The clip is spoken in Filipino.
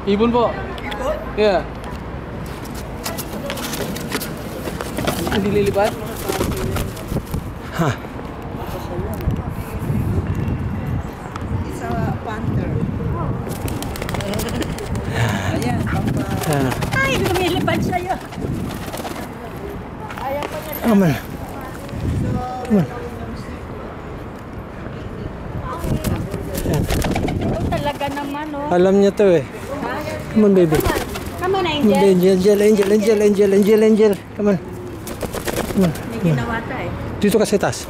Ibon po. Ibon? Yeah. Hindi lilipad? Ha. Isa panther. Ayan, pampa. Ayan. Ay, lumilipad sa'yo. Ayaw pa niya. Come on. Come on. Talaga naman, oh. Alam niya to eh. Come on, baby. Come on, Come on, Angel. Angel. Come on. Come on. May ginawa tayo. Dito ka sa taas.